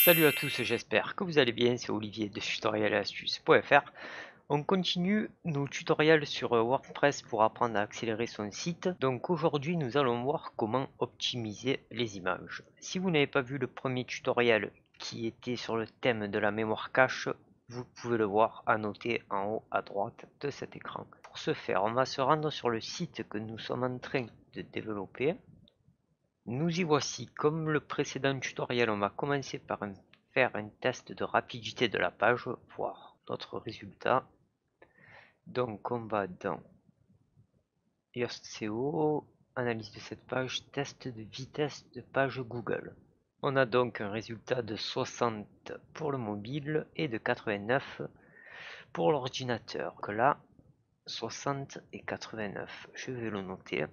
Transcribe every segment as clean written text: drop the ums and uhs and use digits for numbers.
Salut à tous, j'espère que vous allez bien, c'est Olivier de tutorialastuces.fr. On continue nos tutoriels sur WordPress pour apprendre à accélérer son site. Donc aujourd'hui nous allons voir comment optimiser les images. Si vous n'avez pas vu le premier tutoriel qui était sur le thème de la mémoire cache, vous pouvez le voir annoté en haut à droite de cet écran. Pour ce faire, on va se rendre sur le site que nous sommes en train de développer. Nous y voici. Comme le précédent tutoriel, on va commencer par faire un test de rapidité de la page, voir notre résultat. Donc on va dans Yoast SEO, analyse de cette page, test de vitesse de page Google. On a donc un résultat de 60 pour le mobile et de 89 pour l'ordinateur. Donc là, 60 et 89, je vais le noter.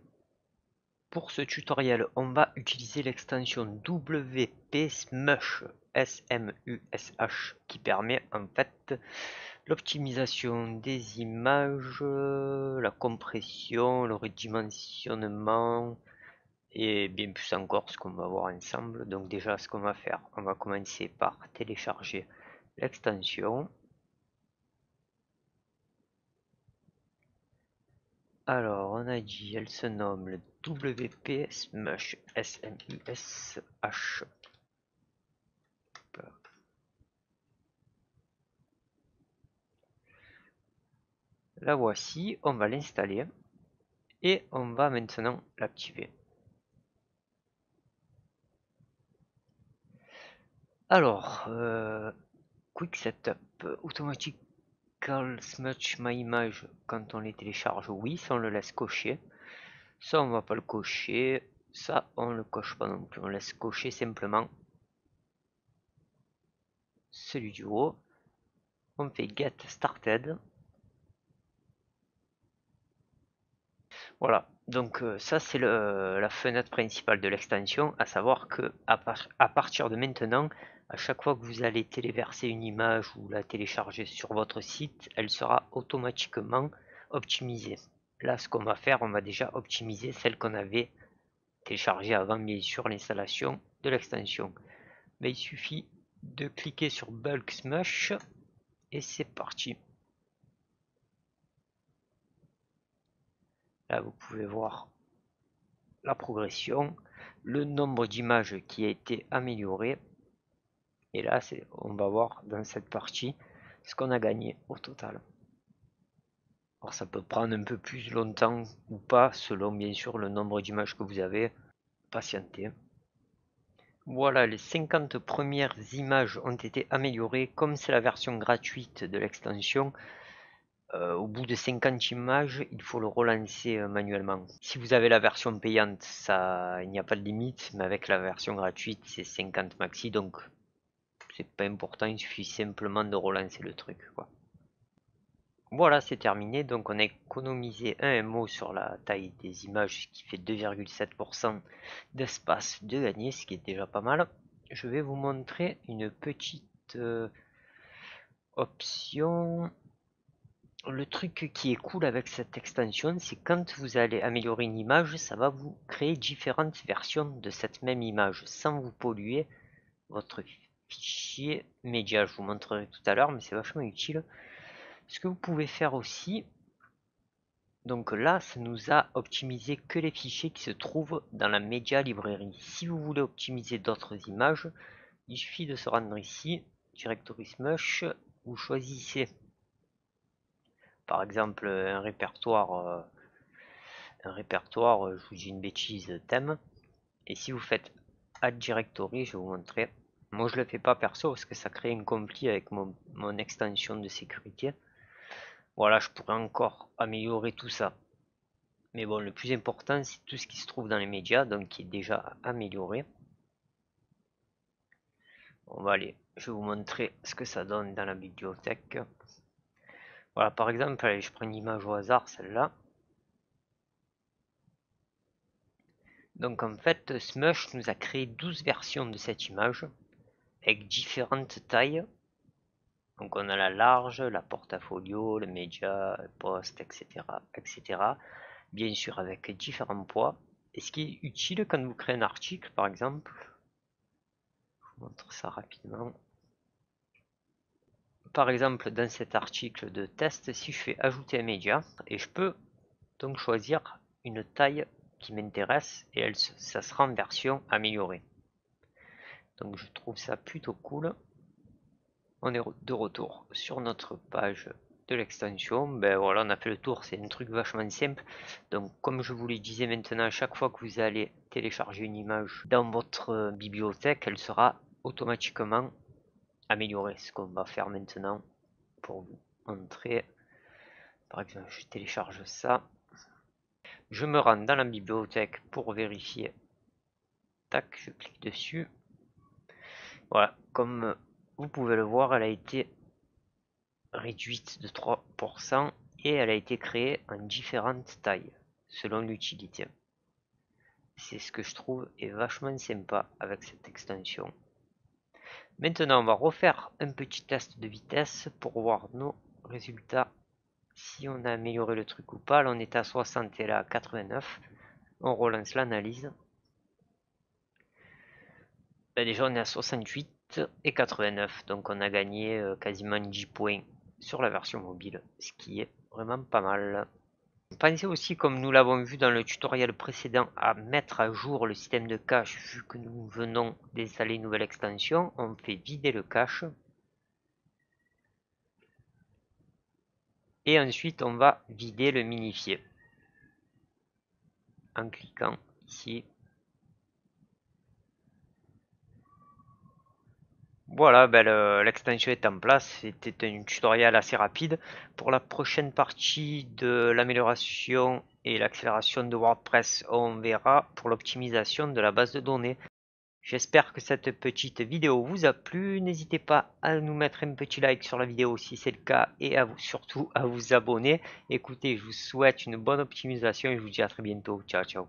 Pour ce tutoriel, on va utiliser l'extension WP Smush, S-M-U-S-H, qui permet en fait l'optimisation des images, la compression, le redimensionnement et bien plus encore ce qu'on va voir ensemble. Donc déjà ce qu'on va faire, on va commencer par télécharger l'extension. Alors, on a dit, elle se nomme le WP Smush, S-M-U-S-H. La voici, on va l'installer et on va maintenant l'activer. Alors, Quick Setup, Automatical Smudge My Image, quand on les télécharge, oui, ça on le laisse cocher. Ça on va pas le cocher, ça on le coche pas non plus, on laisse cocher simplement celui du haut. On fait Get Started. Voilà, donc ça c'est la fenêtre principale de l'extension, à savoir que à partir de maintenant, à chaque fois que vous allez téléverser une image ou la télécharger sur votre site, elle sera automatiquement optimisée. Là, ce qu'on va faire, on va déjà optimiser celle qu'on avait téléchargée avant, bien sûr, l'installation de l'extension. Mais il suffit de cliquer sur Bulk Smush et c'est parti. Là, vous pouvez voir la progression, le nombre d'images qui a été amélioré. Et là, on va voir dans cette partie ce qu'on a gagné au total. Alors ça peut prendre un peu plus longtemps ou pas, selon bien sûr le nombre d'images que vous avez. Patientez. Voilà, les 50 premières images ont été améliorées. Comme c'est la version gratuite de l'extension, au bout de 50 images, il faut le relancer manuellement. Si vous avez la version payante, il n'y a pas de limite, mais avec la version gratuite, c'est 50 maxi, donc c'est pas important, il suffit simplement de relancer le truc, quoi. Voilà, c'est terminé. Donc on a économisé 1 MO sur la taille des images, ce qui fait 2,7% d'espace de gagner, ce qui est déjà pas mal. Je vais vous montrer une petite option. Le truc qui est cool avec cette extension, c'est quand vous allez améliorer une image, ça va vous créer différentes versions de cette même image sans vous polluer votre fichier média. Je vous montrerai tout à l'heure, mais c'est vachement utile. Ce que vous pouvez faire aussi, donc là, ça nous a optimisé que les fichiers qui se trouvent dans la Media Library. Si vous voulez optimiser d'autres images, il suffit de se rendre ici, Directory Smush, vous choisissez par exemple un répertoire, je vous dis une bêtise, thème, et si vous faites Add Directory, je vais vous montrer. Moi je le fais pas perso parce que ça crée une conflit avec mon extension de sécurité. Voilà, je pourrais encore améliorer tout ça. Mais bon, le plus important, c'est tout ce qui se trouve dans les médias, donc qui est déjà amélioré. On va aller, je vais vous montrer ce que ça donne dans la bibliothèque. Voilà, par exemple, allez, je prends une image au hasard, celle-là. Donc en fait, Smush nous a créé 12 versions de cette image, avec différentes tailles. Donc on a la large, la portfolio, le média, le post, etc., etc. Bien sûr avec différents poids. Et ce qui est utile quand vous créez un article, par exemple, vous montre ça rapidement. Par exemple, dans cet article de test, si je fais ajouter un média, et je peux donc choisir une taille qui m'intéresse, et ça sera en version améliorée. Donc je trouve ça plutôt cool. On est de retour sur notre page de l'extension. Ben voilà, on a fait le tour, c'est un truc vachement simple. Donc comme je vous le disais maintenant, à chaque fois que vous allez télécharger une image dans votre bibliothèque, elle sera automatiquement améliorée. Ce qu'on va faire maintenant pour vous montrer. Par exemple, je télécharge ça. Je me rends dans la bibliothèque pour vérifier. Tac, je clique dessus. Voilà, comme vous pouvez le voir, elle a été réduite de 3% et elle a été créée en différentes tailles selon l'utilité. C'est ce que je trouve est vachement sympa avec cette extension. Maintenant, on va refaire un petit test de vitesse pour voir nos résultats, si on a amélioré le truc ou pas. Là, on est à 60 et là à 89. On relance l'analyse. Ben déjà, on est à 68 et 89, donc on a gagné quasiment 10 points sur la version mobile, ce qui est vraiment pas mal. Pensez aussi, comme nous l'avons vu dans le tutoriel précédent, à mettre à jour le système de cache vu que nous venons d'installer une nouvelle extension. On fait vider le cache. Et ensuite, on va vider le minifier. En cliquant ici. Voilà, ben l'extension est en place. C'était un tutoriel assez rapide. Pour la prochaine partie de l'amélioration et l'accélération de WordPress, on verra pour l'optimisation de la base de données. J'espère que cette petite vidéo vous a plu. N'hésitez pas à nous mettre un petit like sur la vidéo si c'est le cas et surtout à vous abonner. Écoutez, je vous souhaite une bonne optimisation et je vous dis à très bientôt. Ciao, ciao.